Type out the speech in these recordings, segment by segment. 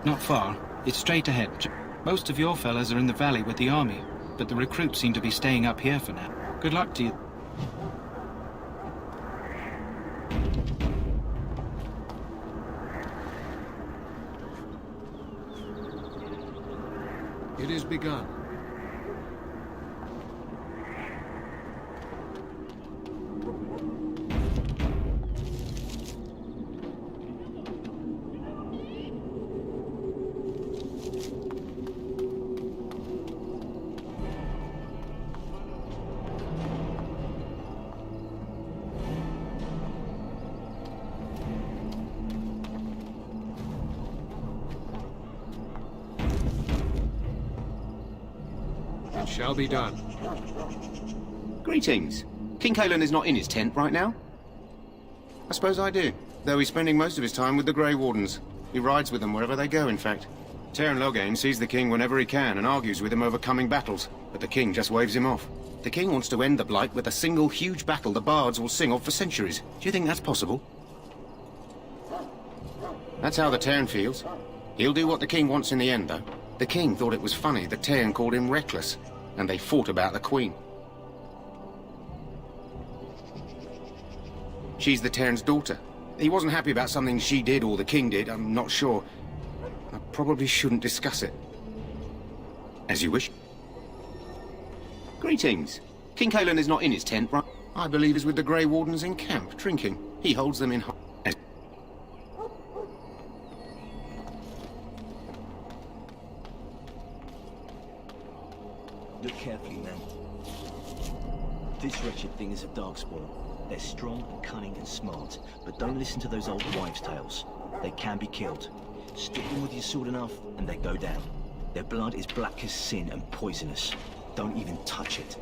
Not far. It's straight ahead. Most of your fellas are in the valley with the army, but the recruits seem to be staying up here for now. Good luck to you. It is begun. Shall be done. Greetings. King Caelan is not in his tent right now? I suppose I do, though he's spending most of his time with the Grey Wardens. He rides with them wherever they go, in fact. Teyrn Loghain sees the king whenever he can and argues with him over coming battles, but the king just waves him off. The king wants to end the Blight with a single huge battle the bards will sing of for centuries. Do you think that's possible? That's how the Teyrn feels. He'll do what the king wants in the end, though. The king thought it was funny that Teyrn called him reckless, and they fought about the queen. She's the Teyrn's daughter. He wasn't happy about something she did or the king did, I'm not sure. I probably shouldn't discuss it. As you wish. Greetings. King Caelan is not in his tent, right? I believe he's with the Grey Wardens in camp, drinking. He holds them in high. Look carefully, men. This wretched thing is a darkspawn. They're strong and cunning and smart, but don't listen to those old wives' tales. They can be killed. Stick them with your sword enough, and they go down. Their blood is black as sin and poisonous. Don't even touch it.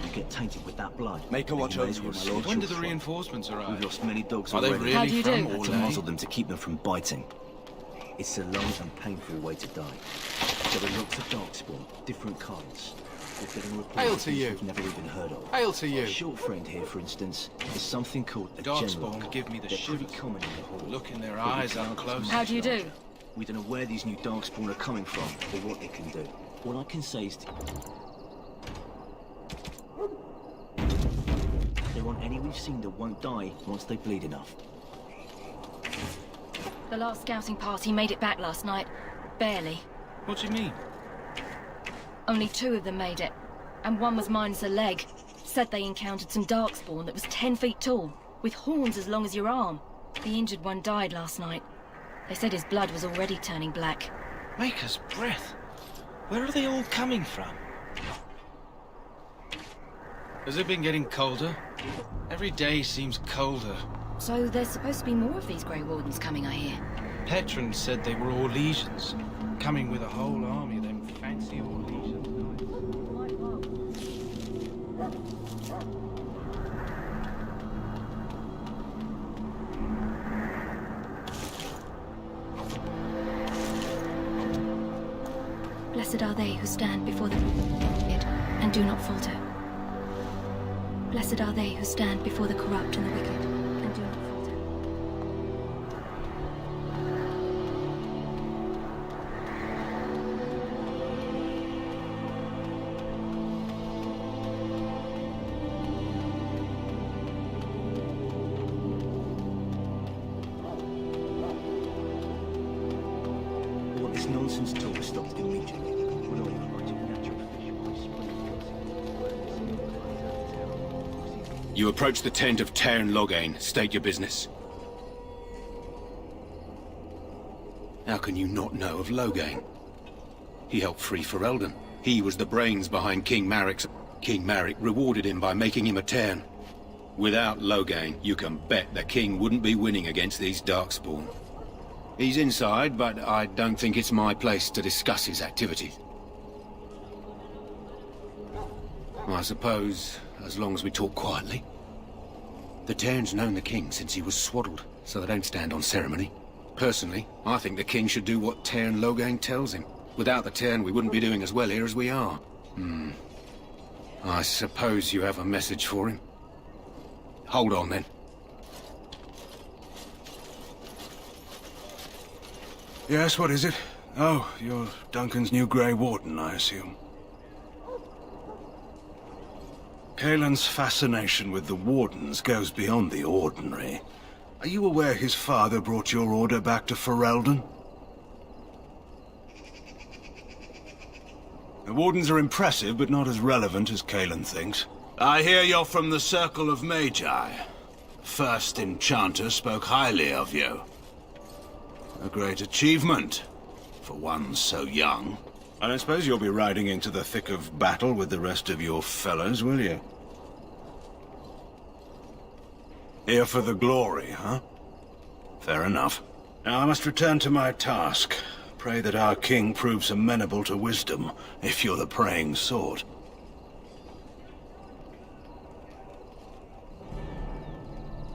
You get tainted with that blood. Make a watch over you, my lord. When do the reinforcements arrive? We've lost many dogs Are they already. really How do you from do? all Had to muzzle them to keep them from biting. It's a long and painful way to die. There are lots of darkspawn, different kinds. We're getting reports Hail of to things you. we've never even heard of. Hail to you. Our short friend here, for instance, is something called a Darkspawn general. give me the They're pretty shivers. common in the hall. Look in their But we eyes can't up get close. much How do you do? larger. We don't know where these new darkspawn are coming from or what they can do. All I can say is there aren't any we've seen that won't die once they bleed enough. The last scouting party made it back last night. Barely. What do you mean? Only 2 of them made it. And one was minus a leg. Said they encountered some darkspawn that was 10 feet tall, with horns as long as your arm. The injured one died last night. They said his blood was already turning black. Maker's breath. Where are they all coming from? Has it been getting colder? Every day seems colder. So there's supposed to be more of these Grey Wardens coming, I hear. Petron said they were all legions, coming with a whole army of them fancy all legions. Blessed are they who stand before the wicked and do not falter. Blessed are they who stand before the corrupt and the wicked and do not falter. All this nonsense talk stopped immediately. We're all inviting natural fish. You approach the tent of Teyrn Loghain. State your business. How can you not know of Loghain? He helped free Ferelden. He was the brains behind King Maric's. King Maric rewarded him by making him a Teyrn. Without Loghain, you can bet the king wouldn't be winning against these Darkspawn. He's inside, but I don't think it's my place to discuss his activities. I suppose, as long as we talk quietly. The Teyrn's known the king since he was swaddled, so they don't stand on ceremony. Personally, I think the king should do what Teyrn Loghain tells him. Without the Teyrn, we wouldn't be doing as well here as we are. I suppose you have a message for him. Hold on, then. Yes, what is it? Oh, you're Duncan's new Grey Warden, I assume. Kaelin's fascination with the Wardens goes beyond the ordinary. Are you aware his father brought your order back to Ferelden? The Wardens are impressive, but not as relevant as Kaelin thinks. I hear you're from the Circle of Magi. First Enchanter spoke highly of you. A great achievement, for one so young. I don't suppose you'll be riding into the thick of battle with the rest of your fellows, will you? Here for the glory, huh? Fair enough. Now I must return to my task. Pray that our king proves amenable to wisdom, if you're the praying sort.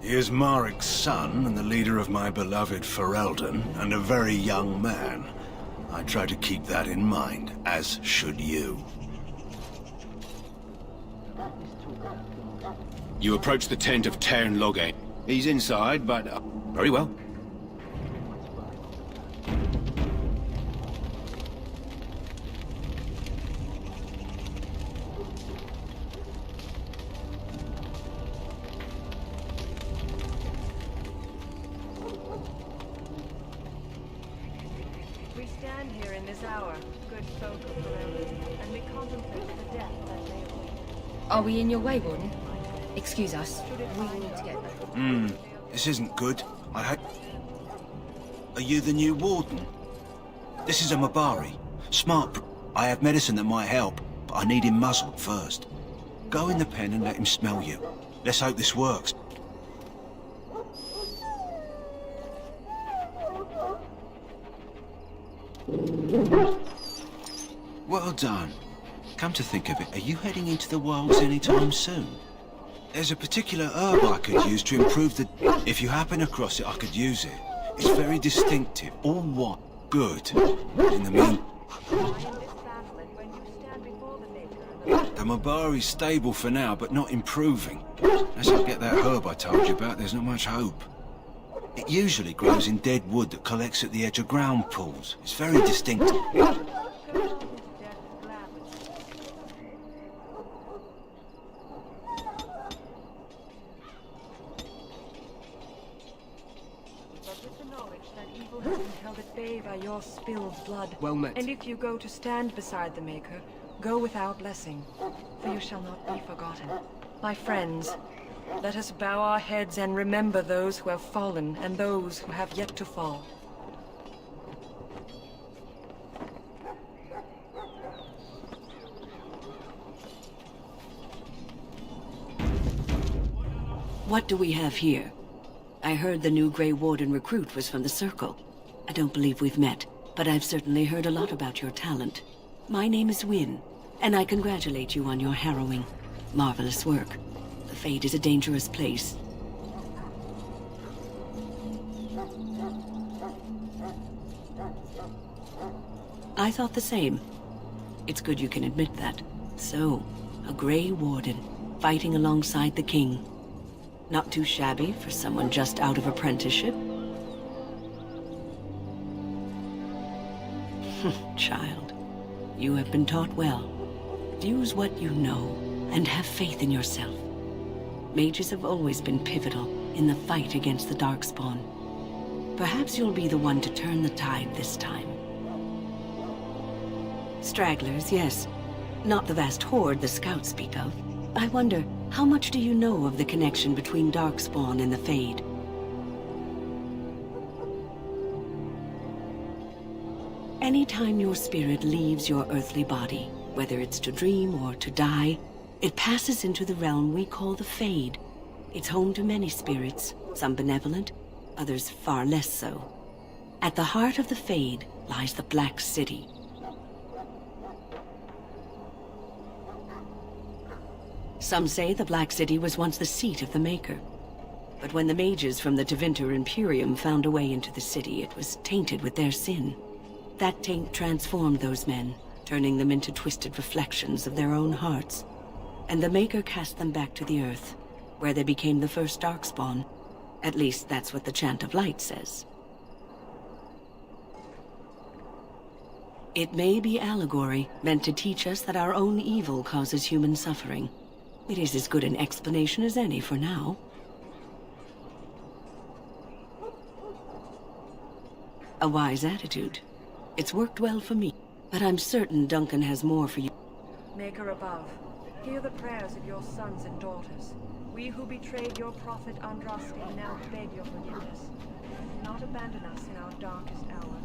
He is Marik's son, and the leader of my beloved Ferelden, and a very young man. I try to keep that in mind, as should you. You approach the tent of Tairn Loghain. He's inside, but... very well. We stand here in this hour, good folk of Ferelden, and we contemplate the death that may await. Are we in your way, Warden? Excuse us. We need to get back. This isn't good. Are you the new Warden? This is a Mabari. Smart. I have medicine that might help, but I need him muzzled first. Go in the pen and let him smell you. Let's hope this works. Well done. Come to think of it, are you heading into the wilds anytime soon? There's a particular herb I could use to improve the... If you happen across it, I could use it. It's very distinctive, all white. Good. In the mean... The Mabari's stable for now, but not improving. Unless I get that herb I told you about, there's not much hope. It usually grows in dead wood that collects at the edge of ground pools. It's very distinctive. Held at bay by your spilled blood. Well met. And if you go to stand beside the Maker, go with our blessing, for you shall not be forgotten. My friends, let us bow our heads and remember those who have fallen and those who have yet to fall. What do we have here? I heard the new Grey Warden recruit was from the Circle. I don't believe we've met, but I've certainly heard a lot about your talent. My name is Wynne, and I congratulate you on your harrowing, marvelous work. The Fade is a dangerous place. I thought the same. It's good you can admit that. So, a Grey Warden, fighting alongside the King. Not too shabby for someone just out of apprenticeship. Child, you have been taught well. Use what you know, and have faith in yourself. Mages have always been pivotal in the fight against the Darkspawn. Perhaps you'll be the one to turn the tide this time. Stragglers, yes. Not the vast horde the scouts speak of. I wonder, how much do you know of the connection between Darkspawn and the Fade? Anytime your spirit leaves your earthly body, whether it's to dream or to die, it passes into the realm we call the Fade. It's home to many spirits, some benevolent, others far less so. At the heart of the Fade lies the Black City. Some say the Black City was once the seat of the Maker. But when the mages from the Tevinter Imperium found a way into the city, it was tainted with their sin. That taint transformed those men, turning them into twisted reflections of their own hearts. And the Maker cast them back to the Earth, where they became the first Darkspawn. At least that's what the Chant of Light says. It may be allegory, meant to teach us that our own evil causes human suffering. It is as good an explanation as any for now. A wise attitude. It's worked well for me, but I'm certain Duncan has more for you. Maker above, hear the prayers of your sons and daughters. We who betrayed your prophet Andraste now beg your forgiveness. Do not abandon us in our darkest hour.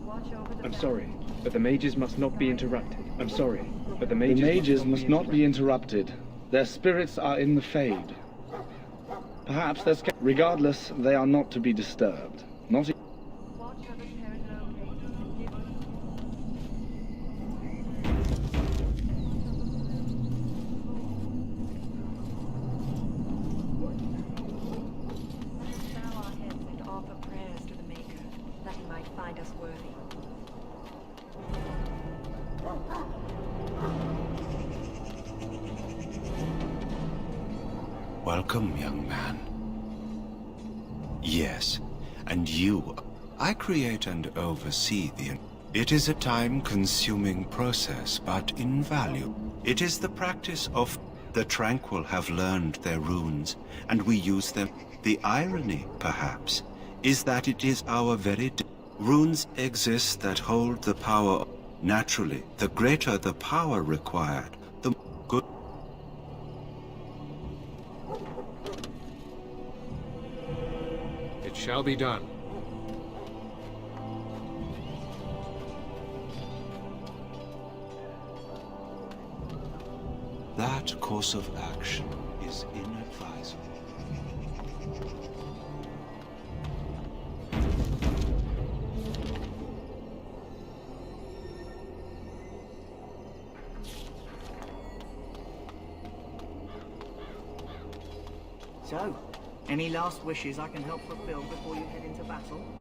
Watch over the... I'm sorry, but the mages must not be interrupted. I'm sorry, but the mages must not be interrupted. Their spirits are in the Fade. Perhaps they're scared. Regardless, they are not to be disturbed. Not... Watch over Terran and give Let us bow our heads and offer prayers to the Maker, that he might find us worthy. Welcome, young man. Yes, and you. I create and oversee the... It is a time-consuming process, but invaluable. It is the practice of... The Tranquil have learned their runes, and we use them. The irony, perhaps, is that it is our very... Runes exist that hold the power. Naturally, the greater the power required, the good... It shall be done. That course of action is inadvisable. So, any last wishes I can help fulfill before you head into battle?